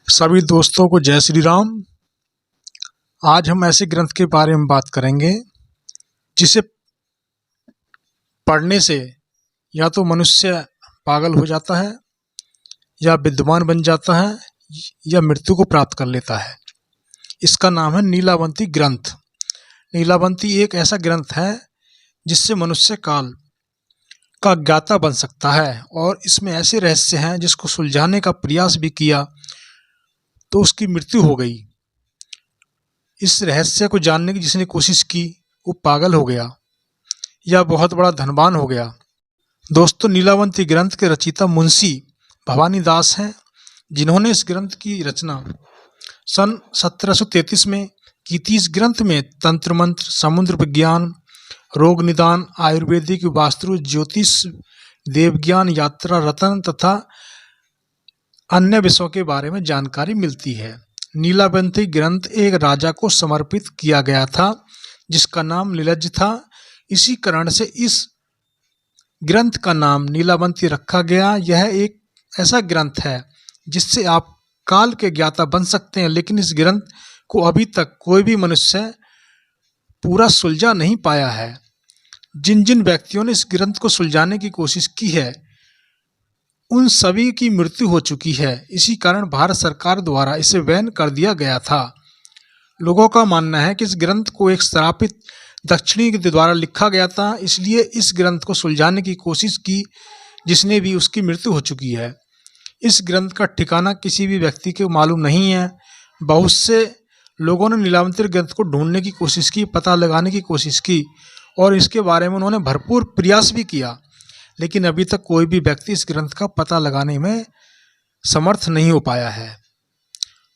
सभी दोस्तों को जय श्री राम। आज हम ऐसे ग्रंथ के बारे में बात करेंगे जिसे पढ़ने से या तो मनुष्य पागल हो जाता है या विद्वान बन जाता है या मृत्यु को प्राप्त कर लेता है। इसका नाम है नीलावंती ग्रंथ। नीलावंती एक ऐसा ग्रंथ है जिससे मनुष्य काल का ज्ञाता बन सकता है और इसमें ऐसे रहस्य हैं जिसको सुलझाने का प्रयास भी किया तो उसकी मृत्यु हो गई। इस रहस्य को जानने की जिसने कोशिश की वो पागल हो गया या बहुत बड़ा धनवान हो गया। दोस्तों, नीलावंती ग्रंथ के रचयिता मुंशी भवानी दास हैं, जिन्होंने इस ग्रंथ की रचना सन 1733 में की थी। इस ग्रंथ में तंत्र मंत्र, समुद्र विज्ञान, रोग निदान, आयुर्वेदिक वास्तु, ज्योतिष, देवज्ञान, यात्रा, रतन तथा अन्य विषयों के बारे में जानकारी मिलती है। नीलावंती ग्रंथ एक राजा को समर्पित किया गया था जिसका नाम नीलज था। इसी कारण से इस ग्रंथ का नाम नीलावंती रखा गया। यह एक ऐसा ग्रंथ है जिससे आप काल के ज्ञाता बन सकते हैं, लेकिन इस ग्रंथ को अभी तक कोई भी मनुष्य पूरा सुलझा नहीं पाया है। जिन जिन व्यक्तियों ने इस ग्रंथ को सुलझाने की कोशिश की है उन सभी की मृत्यु हो चुकी है। इसी कारण भारत सरकार द्वारा इसे बैन कर दिया गया था। लोगों का मानना है कि इस ग्रंथ को एक श्रापित दक्षिणी के द्वारा लिखा गया था, इसलिए इस ग्रंथ को सुलझाने की कोशिश की जिसने भी उसकी मृत्यु हो चुकी है। इस ग्रंथ का ठिकाना किसी भी व्यक्ति को मालूम नहीं है। बहुत से लोगों ने नीलावंती ग्रंथ को ढूंढने की कोशिश की, पता लगाने की कोशिश की और इसके बारे में उन्होंने भरपूर प्रयास भी किया, लेकिन अभी तक कोई भी व्यक्ति इस ग्रंथ का पता लगाने में समर्थ नहीं हो पाया है।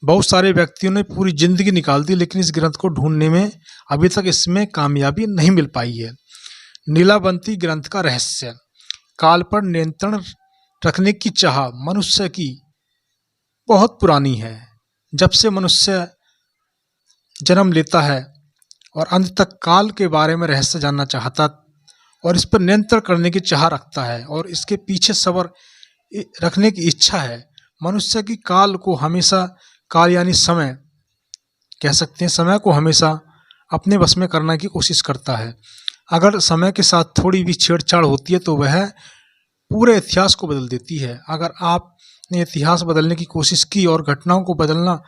बहुत सारे व्यक्तियों ने पूरी जिंदगी निकाल दी, लेकिन इस ग्रंथ को ढूंढने में अभी तक इसमें कामयाबी नहीं मिल पाई है। नीलावंती ग्रंथ का रहस्य: काल पर नियंत्रण रखने की चाह मनुष्य की बहुत पुरानी है। जब से मनुष्य जन्म लेता है और अंत तक काल के बारे में रहस्य जानना चाहता और इस पर नियंत्रण करने की चाह रखता है और इसके पीछे सब्र रखने की इच्छा है। मनुष्य की काल को हमेशा, काल यानी समय कह सकते हैं, समय को हमेशा अपने वश में करने की कोशिश करता है। अगर समय के साथ थोड़ी भी छेड़छाड़ होती है तो वह पूरे इतिहास को बदल देती है। अगर आपने इतिहास बदलने की कोशिश की और घटनाओं को बदलना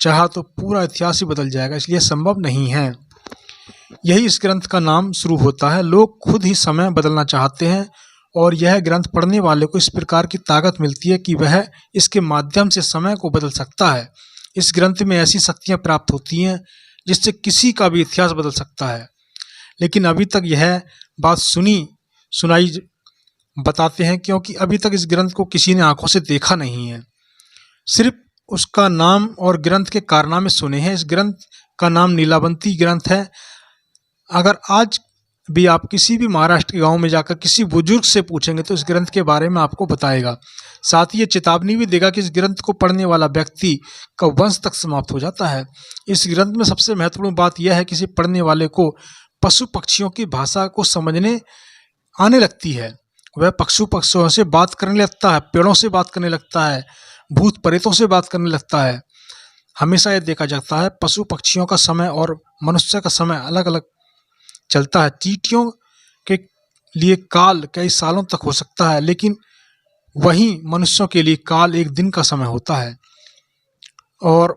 चाहा तो पूरा इतिहास ही बदल जाएगा, इसलिए संभव नहीं है। यही इस ग्रंथ का नाम शुरू होता है। लोग खुद ही समय बदलना चाहते हैं और यह ग्रंथ पढ़ने वाले को इस प्रकार की ताकत मिलती है कि वह इसके माध्यम से समय को बदल सकता है। इस ग्रंथ में ऐसी शक्तियाँ प्राप्त होती हैं जिससे किसी का भी इतिहास बदल सकता है, लेकिन अभी तक यह बात सुनाई बताते हैं क्योंकि अभी तक इस ग्रंथ को किसी ने आंखों से देखा नहीं है, सिर्फ उसका नाम और ग्रंथ के कारनामे सुने हैं। इस ग्रंथ का नाम नीलावंती ग्रंथ है। अगर आज भी आप किसी भी महाराष्ट्र के गांव में जाकर किसी बुजुर्ग से पूछेंगे तो इस ग्रंथ के बारे में आपको बताएगा। साथ ही ये चेतावनी भी देगा कि इस ग्रंथ को पढ़ने वाला व्यक्ति का वंश तक समाप्त हो जाता है। इस ग्रंथ में सबसे महत्वपूर्ण बात यह है कि इसे पढ़ने वाले को पशु पक्षियों की भाषा को समझने आने लगती है। वह पशु पक्षियों से बात करने लगता है, पेड़ों से बात करने लगता है, भूत प्रेतों से बात करने लगता है। हमेशा यह देखा जाता है पशु पक्षियों का समय और मनुष्य का समय अलग अलग चलता है। चींटियों के लिए काल कई सालों तक हो सकता है, लेकिन वहीं मनुष्यों के लिए काल एक दिन का समय होता है। और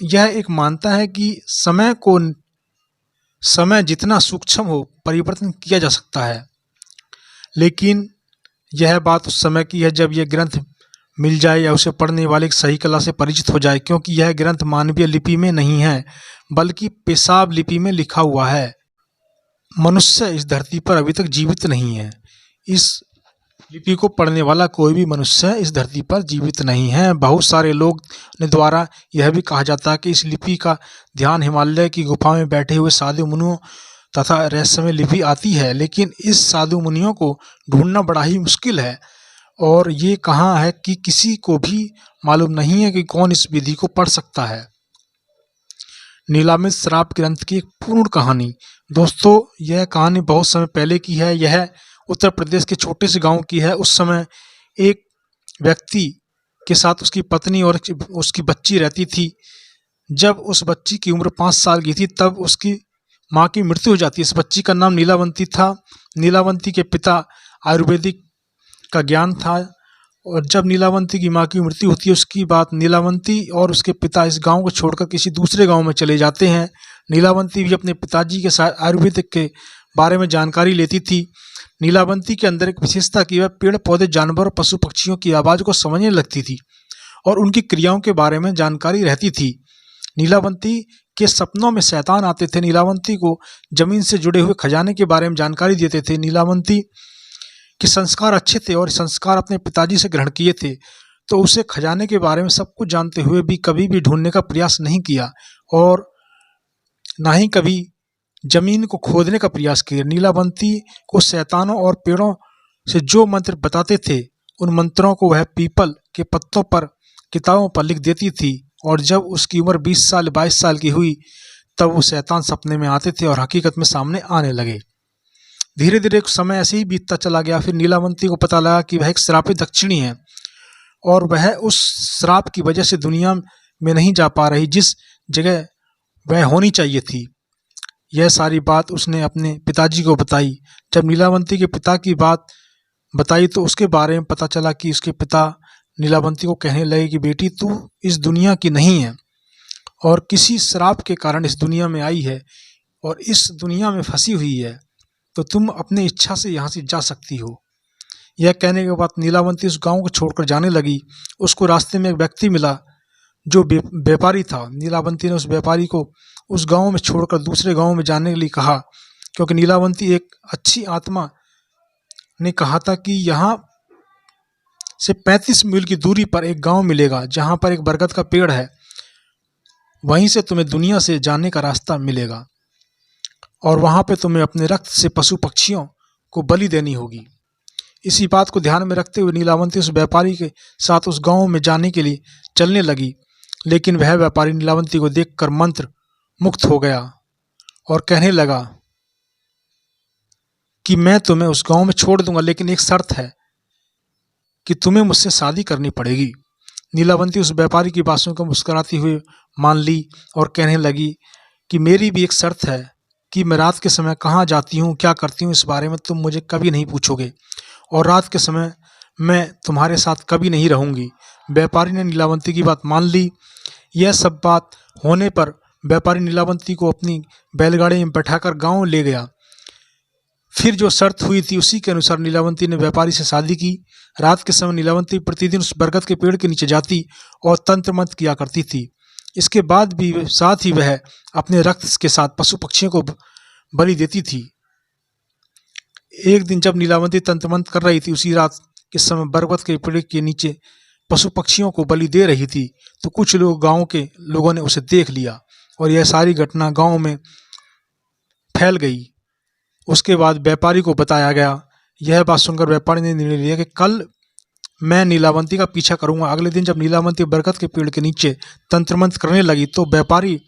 यह एक मानता है कि समय जितना सूक्ष्म हो परिवर्तन किया जा सकता है, लेकिन यह बात उस समय की है जब यह ग्रंथ मिल जाए या उसे पढ़ने वाले की सही कला से परिचित हो जाए, क्योंकि यह ग्रंथ मानवीय लिपि में नहीं है बल्कि पेशाब लिपि में लिखा हुआ है। मनुष्य इस धरती पर अभी तक जीवित नहीं है। इस लिपि को पढ़ने वाला कोई भी मनुष्य इस धरती पर जीवित नहीं है। बहुत सारे लोग ने द्वारा यह भी कहा जाता है कि इस लिपि का ध्यान हिमालय की गुफा में बैठे हुए साधु मुनियों तथा रहस्यमय लिपि आती है, लेकिन इस साधु मुनियों को ढूंढना बड़ा ही मुश्किल है और ये कहाँ है कि किसी को भी मालूम नहीं है कि कौन इस विधि को पढ़ सकता है। नीलावंती श्राप ग्रंथ की एक पूर्ण कहानी। दोस्तों, यह कहानी बहुत समय पहले की है। यह उत्तर प्रदेश के छोटे से गांव की है। उस समय एक व्यक्ति के साथ उसकी पत्नी और उसकी बच्ची रहती थी। जब उस बच्ची की उम्र 5 साल की थी तब उसकी माँ की मृत्यु हो जाती है। इस बच्ची का नाम नीलावंती था। नीलावंती के पिता आयुर्वेदिक का ज्ञान था, और जब नीलावंती की माँ की मृत्यु होती है उसकी बात नीलावंती और उसके पिता इस गांव को छोड़कर किसी दूसरे गांव में चले जाते हैं। नीलावंती भी अपने पिताजी के साथ आयुर्वेदिक के बारे में जानकारी लेती थी। नीलावंती के अंदर एक विशेषता कि वह पेड़ पौधे जानवर और पशु पक्षियों की आवाज़ को समझने लगती थी और उनकी क्रियाओं के बारे में जानकारी रहती थी। नीलावंती के सपनों में शैतान आते थे, नीलावंती को जमीन से जुड़े हुए खजाने के बारे में जानकारी देते थे। नीलावंती के संस्कार अच्छे थे और संस्कार अपने पिताजी से ग्रहण किए थे, तो उसे खजाने के बारे में सब कुछ जानते हुए भी कभी भी ढूंढने का प्रयास नहीं किया और ना ही कभी जमीन को खोदने का प्रयास किया। नीलावंती को शैतानों और पेड़ों से जो मंत्र बताते थे उन मंत्रों को वह पीपल के पत्तों पर किताबों पर लिख देती थी, और जब उसकी उम्र 20 साल 22 साल की हुई तब वो शैतान सपने में आते थे और हकीकत में सामने आने लगे। धीरे धीरे कुछ समय ऐसे ही बीतता चला गया। फिर नीलावंती को पता लगा कि वह एक श्रापित दक्षिणी है और वह उस श्राप की वजह से दुनिया में नहीं जा पा रही जिस जगह वह होनी चाहिए थी। यह सारी बात उसने अपने पिताजी को बताई। जब नीलावंती के पिता की बात बताई तो उसके बारे में पता चला कि उसके पिता नीलावंती को कहने लगे कि बेटी, तू इस दुनिया की नहीं है और किसी श्राप के कारण इस दुनिया में आई है और इस दुनिया में फंसी हुई है, तो तुम अपनी इच्छा से यहाँ से जा सकती हो। यह कहने के बाद नीलावंती उस गांव को छोड़कर जाने लगी। उसको रास्ते में एक व्यक्ति मिला जो व्यापारी था। नीलावंती ने उस व्यापारी को उस गांव में छोड़कर दूसरे गांव में जाने के लिए कहा, क्योंकि नीलावंती एक अच्छी आत्मा ने कहा था कि यहाँ से 35 मील की दूरी पर एक गांव मिलेगा जहाँ पर एक बरगद का पेड़ है, वहीं से तुम्हें दुनिया से जाने का रास्ता मिलेगा और वहाँ पे तुम्हें अपने रक्त से पशु पक्षियों को बलि देनी होगी। इसी बात को ध्यान में रखते हुए नीलावंती उस व्यापारी के साथ उस गांव में जाने के लिए चलने लगी, लेकिन वह व्यापारी नीलावंती को देखकर मंत्र मुक्त हो गया और कहने लगा कि मैं तुम्हें उस गांव में छोड़ दूंगा, लेकिन एक शर्त है कि तुम्हें मुझसे शादी करनी पड़ेगी। नीलावंती उस व्यापारी की बातों को मुस्कुराती हुई मान ली और कहने लगी कि मेरी भी एक शर्त है कि मैं रात के समय कहाँ जाती हूँ, क्या करती हूँ, इस बारे में तुम मुझे कभी नहीं पूछोगे और रात के समय मैं तुम्हारे साथ कभी नहीं रहूँगी। व्यापारी ने नीलावंती की बात मान ली। यह सब बात होने पर व्यापारी नीलावंती को अपनी बैलगाड़ी में बैठाकर गाँव ले गया। फिर जो शर्त हुई थी उसी के अनुसार नीलावंती ने व्यापारी से शादी की। रात के समय नीलावंती प्रतिदिन उस बरगद के पेड़ के नीचे जाती और तंत्र मंत्र किया करती थी। इसके बाद भी साथ ही वह अपने रक्त के साथ पशु पक्षियों को बलि देती थी। एक दिन जब नीलावंती तंत्र मंत्र कर रही थी, उसी रात के समय बरगद के पेड़ के नीचे पशु पक्षियों को बलि दे रही थी, तो कुछ लोग गांव के लोगों ने उसे देख लिया और यह सारी घटना गांव में फैल गई। उसके बाद व्यापारी को बताया गया। यह बात सुनकर व्यापारी ने निर्णय लिया कि कल मैं नीलावंती का पीछा करूंगा। अगले दिन जब नीलावंती बरगद के पेड़ के नीचे तंत्र मंत्र करने लगी तो व्यापारी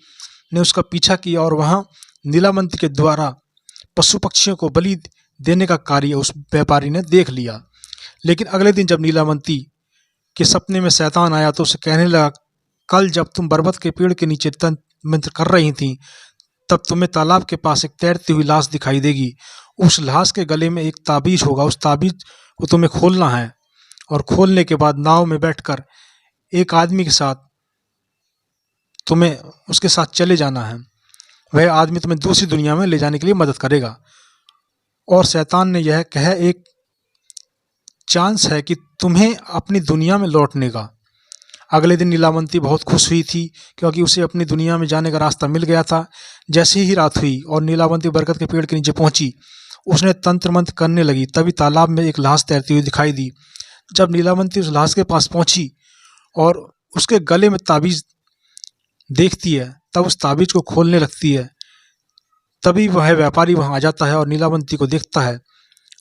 ने उसका पीछा किया और वहां नीलावंती के द्वारा पशु पक्षियों को बलि देने का कार्य उस व्यापारी ने देख लिया। लेकिन अगले दिन जब नीलावंती के सपने में शैतान आया तो उसे कहने लगा, कल जब तुम बरगद के पेड़ के नीचे तंत्र मंत्र कर रही थी तब तुम्हें तालाब के पास एक तैरती हुई लाश दिखाई देगी। उस लाश के गले में एक ताबीज होगा, उस ताबीज को तुम्हें खोलना है और खोलने के बाद नाव में बैठकर एक आदमी के साथ तुम्हें उसके साथ चले जाना है। वह आदमी तुम्हें दूसरी दुनिया में ले जाने के लिए मदद करेगा। और शैतान ने यह कहा एक चांस है कि तुम्हें अपनी दुनिया में लौटने का। अगले दिन नीलावंती बहुत खुश हुई थी क्योंकि उसे अपनी दुनिया में जाने का रास्ता मिल गया था। जैसे ही रात हुई और नीलावंती बरगद के पेड़ के नीचे पहुंची, उसने तंत्र मंत्र करने लगी। तभी तालाब में एक लाश तैरती हुई दिखाई दी। जब नीलावंती उस लाश के पास पहुंची और उसके गले में ताबीज देखती है तब उस ताबीज को खोलने लगती है। तभी वह व्यापारी वहां आ जाता है और नीलावंती को देखता है।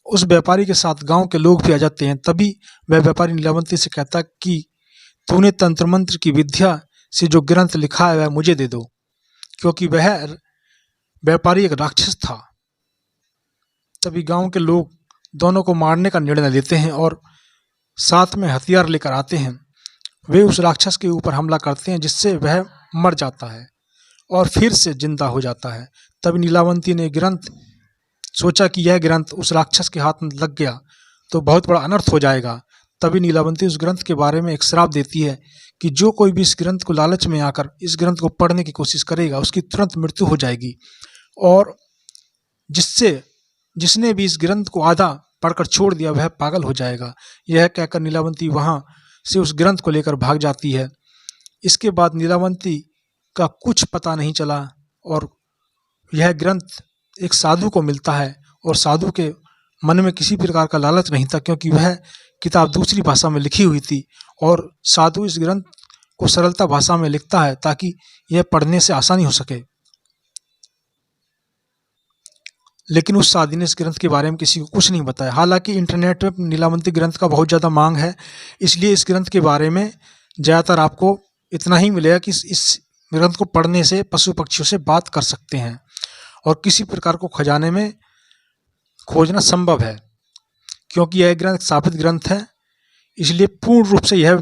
उस व्यापारी के साथ गांव के लोग भी आ जाते हैं। तभी वह व्यापारी नीलावंती से कहता है कि तूने तंत्र मंत्र की विद्या से जो ग्रंथ लिखा है वह मुझे दे दो, क्योंकि वह व्यापारी एक राक्षस था। तभी गांव के लोग दोनों को मारने का निर्णय लेते हैं और साथ में हथियार लेकर आते हैं वे उस राक्षस के ऊपर हमला करते हैं, जिससे वह मर जाता है और फिर से जिंदा हो जाता है। तब नीलावंती ने ग्रंथ सोचा कि यह ग्रंथ उस राक्षस के हाथ में लग गया तो बहुत बड़ा अनर्थ हो जाएगा। तभी नीलावंती उस ग्रंथ के बारे में एक श्राप देती है कि जो कोई भी इस ग्रंथ को लालच में आकर इस ग्रंथ को पढ़ने की कोशिश करेगा, उसकी तुरंत मृत्यु हो जाएगी, और जिसने भी इस ग्रंथ को आधा पढ़कर छोड़ दिया वह पागल हो जाएगा। यह कहकर नीलावंती वहाँ से उस ग्रंथ को लेकर भाग जाती है। इसके बाद नीलावंती का कुछ पता नहीं चला और यह ग्रंथ एक साधु को मिलता है, और साधु के मन में किसी प्रकार का लालच नहीं था, क्योंकि वह किताब दूसरी भाषा में लिखी हुई थी और साधु इस ग्रंथ को सरलता भाषा में लिखता है ताकि यह पढ़ने से आसानी हो सके। लेकिन उस साधु ने इस ग्रंथ के बारे में किसी को कुछ नहीं बताया। हालांकि इंटरनेट में नीलावंती ग्रंथ का बहुत ज़्यादा मांग है, इसलिए इस ग्रंथ के बारे में ज़्यादातर आपको इतना ही मिलेगा कि इस ग्रंथ को पढ़ने से पशु पक्षियों से बात कर सकते हैं और किसी प्रकार को खजाने में खोजना संभव है। क्योंकि यह ग्रंथ स्थापित ग्रंथ है, इसलिए पूर्ण रूप से यह